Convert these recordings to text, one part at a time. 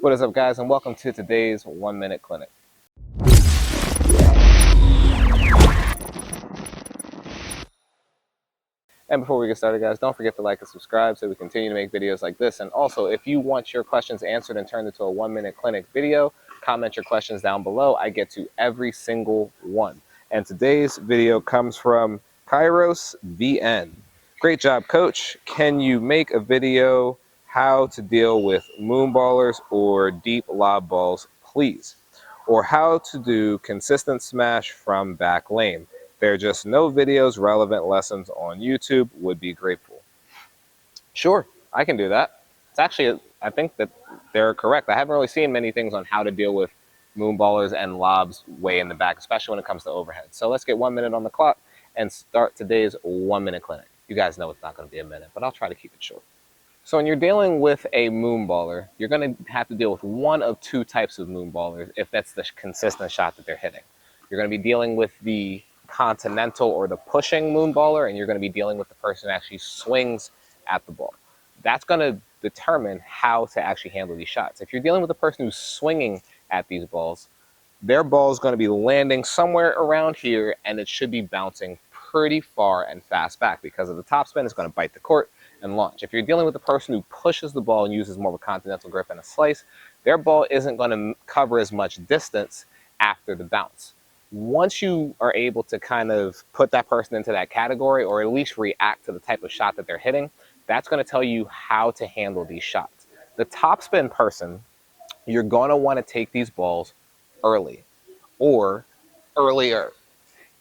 What is up, guys, and welcome to today's 1 Minute Clinic. And before we get started, guys, don't forget to like and subscribe so we continue to make videos like this. And also, if you want your questions answered and turned into a 1 Minute Clinic video, comment your questions down below. I get to every single one. And today's video comes from Kairos VN. Great job, coach. Can you make a video how to deal with moonballers or deep lob balls, please? Or how to do consistent smash from back lane. There are just no videos, relevant lessons on YouTube. Would be grateful. Sure, I can do that. It's actually, I think that they're correct. I haven't really seen many things on how to deal with moonballers and lobs way in the back, especially when it comes to overhead. So let's get 1 minute on the clock and start today's 1 Minute Clinic. You guys know it's not going to be a minute, but I'll try to keep it short. So when you're dealing with a moonballer, you're going to have to deal with one of two types of moonballers if that's the consistent shot that they're hitting. You're going to be dealing with the continental or the pushing moonballer, and you're going to be dealing with the person who actually swings at the ball. That's going to determine how to actually handle these shots. If you're dealing with a person who's swinging at these balls, their ball is going to be landing somewhere around here, and it should be bouncing pretty far and fast back because of the topspin. It's going to bite the court and launch. If you're dealing with a person who pushes the ball and uses more of a continental grip and a slice, their ball isn't going to cover as much distance after the bounce. Once you are able to kind of put that person into that category, or at least react to the type of shot that they're hitting, that's going to tell you how to handle these shots. The topspin person, you're going to want to take these balls early or earlier.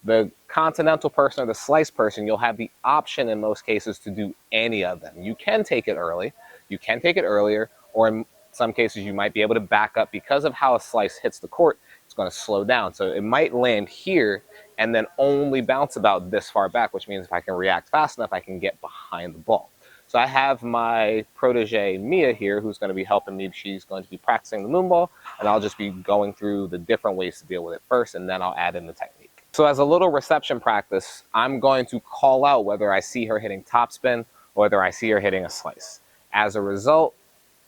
The continental person or the slice person, you'll have the option in most cases to do any of them. You can take it early, you can take it earlier, or in some cases you might be able to back up. Because of how a slice hits the court, it's going to slow down. So it might land here and then only bounce about this far back, which means if I can react fast enough, I can get behind the ball. So I have my protege Mia here who's going to be helping me. She's going to be practicing the moonball, and I'll just be going through the different ways to deal with it first, and then I'll add in the technique. So as a little reception practice, I'm going to call out whether I see her hitting topspin or whether I see her hitting a slice. As a result,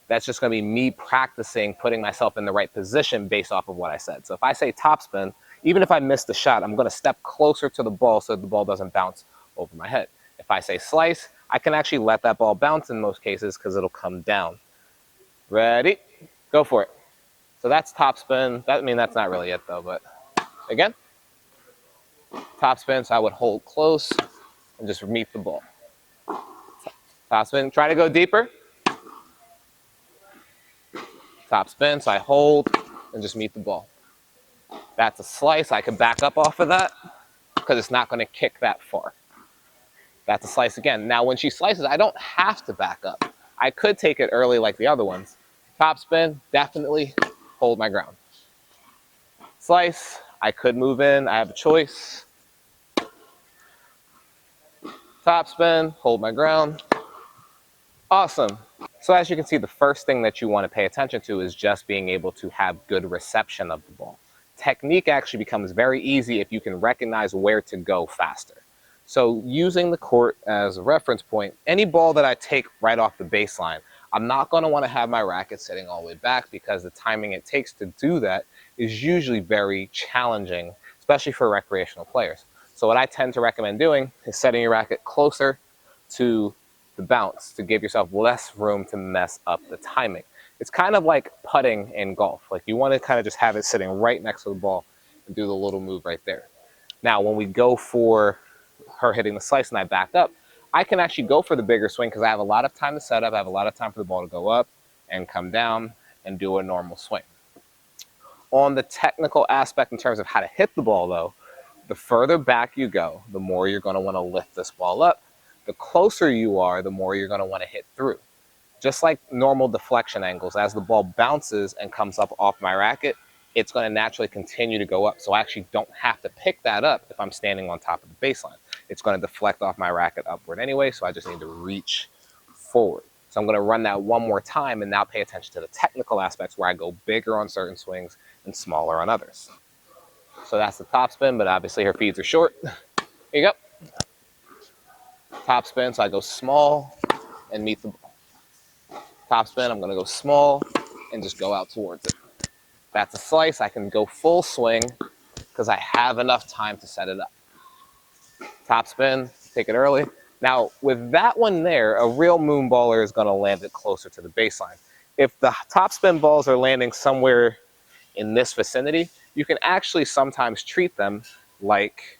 that's just going to be me practicing putting myself in the right position based off of what I said. So if I say topspin, even if I miss the shot, I'm going to step closer to the ball so the ball doesn't bounce over my head. If I say slice, I can actually let that ball bounce in most cases because it'll come down. Ready? Go for it. So that's topspin. I mean, that's not really it though, but again. Topspin, so I would hold close and just meet the ball. Topspin, try to go deeper. Topspin, so I hold and just meet the ball. That's a slice. I can back up off of that because it's not going to kick that far. That's a slice again. Now, when she slices, I don't have to back up. I could take it early like the other ones. Topspin, definitely hold my ground. Slice, I could move in. I have a choice. Topspin, hold my ground. Awesome. So as you can see, the first thing that you want to pay attention to is just being able to have good reception of the ball. Technique actually becomes very easy if you can recognize where to go faster. So using the court as a reference point, any ball that I take right off the baseline, I'm not going to want to have my racket sitting all the way back because the timing it takes to do that is usually very challenging, especially for recreational players. So what I tend to recommend doing is setting your racket closer to the bounce to give yourself less room to mess up the timing. It's kind of like putting in golf. Like you want to kind of just have it sitting right next to the ball and do the little move right there. Now, when we go for her hitting the slice and I back up, I can actually go for the bigger swing because I have a lot of time to set up. I have a lot of time for the ball to go up and come down and do a normal swing. On the technical aspect in terms of how to hit the ball though, the further back you go, the more you're going to want to lift this ball up. The closer you are, the more you're going to want to hit through. Just like normal deflection angles, as the ball bounces and comes up off my racket, it's going to naturally continue to go up. So I actually don't have to pick that up if I'm standing on top of the baseline. It's going to deflect off my racket upward anyway, so I just need to reach forward. So I'm going to run that one more time and now pay attention to the technical aspects where I go bigger on certain swings and smaller on others. So that's the topspin, but obviously her feeds are short. Here you go. Topspin, so I go small and meet the ball. Topspin, I'm going to go small and just go out towards it. That's a slice. I can go full swing because I have enough time to set it up. Top spin, take it early. Now, with that one there, a real moonballer is going to land it closer to the baseline. If the top spin balls are landing somewhere in this vicinity, you can actually sometimes treat them like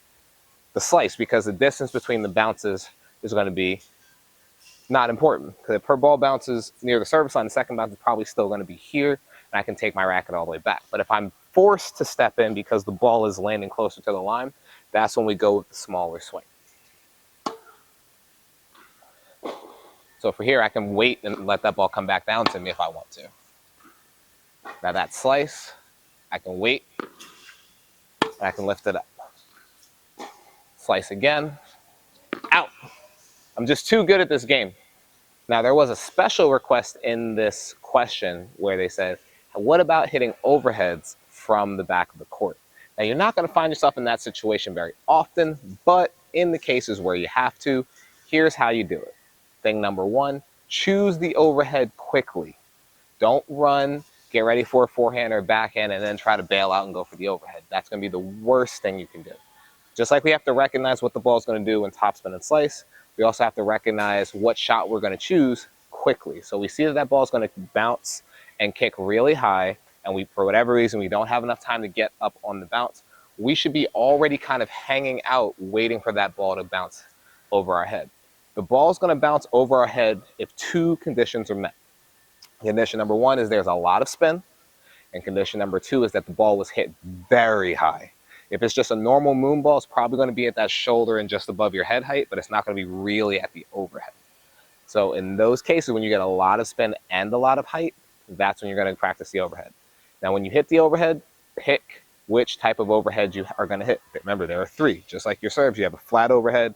the slice because the distance between the bounces is going to be not important. Because if her ball bounces near the service line, the second bounce is probably still going to be here, and I can take my racket all the way back. But if I'm forced to step in because the ball is landing closer to the line, that's when we go with the smaller swing. So for here, I can wait and let that ball come back down to me if I want to. Now that slice, I can wait, and I can lift it up. Slice again, out. I'm just too good at this game. Now there was a special request in this question where they said, what about hitting overheads from the back of the court? Now you're not going to find yourself in that situation very often, but in the cases where you have to, here's how you do it. Thing number one, choose the overhead quickly. Don't run, get ready for a forehand or backhand, and then try to bail out and go for the overhead. That's going to be the worst thing you can do. Just like we have to recognize what the ball is going to do in topspin and slice, we also have to recognize what shot we're going to choose quickly. So we see that that ball is going to bounce and kick really high, and we, for whatever reason, we don't have enough time to get up on the bounce. We should be already kind of hanging out, waiting for that ball to bounce over our head. The ball is going to bounce over our head if two conditions are met. Condition number one is there's a lot of spin, and condition number two is that the ball was hit very high. If it's just a normal moonball, it's probably going to be at that shoulder and just above your head height, but it's not going to be really at the overhead. So in those cases, when you get a lot of spin and a lot of height, that's when you're going to practice the overhead. Now, when you hit the overhead, pick which type of overhead you are going to hit. Remember, there are three. Just like your serves, you have a flat overhead,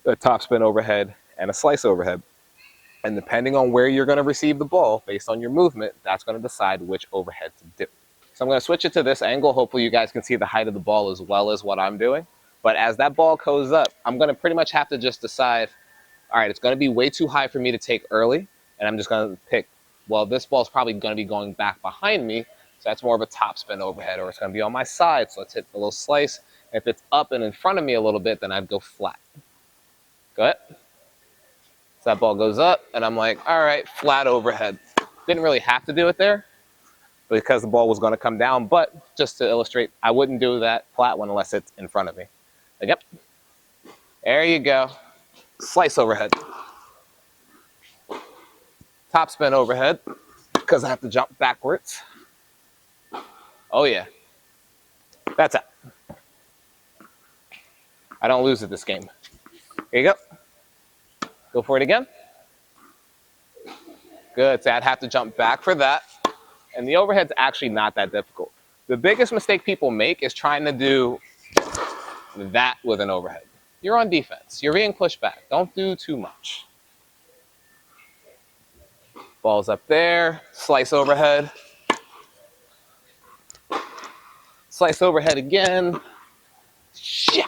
a topspin overhead, and a slice overhead. And depending on where you're going to receive the ball, based on your movement, that's going to decide which overhead to do. So I'm going to switch it to this angle. Hopefully you guys can see the height of the ball as well as what I'm doing. But as that ball goes up, I'm going to pretty much have to just decide, all right, it's going to be way too high for me to take early. And I'm just going to pick, well, this ball is probably going to be going back behind me. So that's more of a topspin overhead, or it's going to be on my side. So let's hit the little slice. If it's up and in front of me a little bit, then I'd go flat. Go ahead. So that ball goes up, and I'm like, all right, flat overhead. Didn't really have to do it there because the ball was going to come down, but just to illustrate, I wouldn't do that flat one unless it's in front of me. Like, yep. There you go. Slice overhead. Top spin overhead, because I have to jump backwards. Oh, yeah. That's it. I don't lose at this game. Here you go. Go for it again. Good. So I'd have to jump back for that. And the overhead's actually not that difficult. The biggest mistake people make is trying to do that with an overhead. You're on defense. You're being pushed back. Don't do too much. Ball's up there. Slice overhead. Slice overhead again. Shit.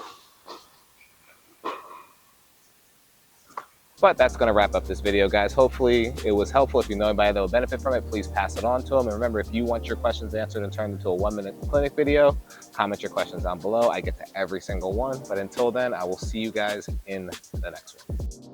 But that's going to wrap up this video, guys. Hopefully it was helpful. If you know anybody that will benefit from it, please pass it on to them. And remember, if you want your questions answered and turned into a 1-minute clinic video, comment your questions down below. I get to every single one. But until then, I will see you guys in the next one.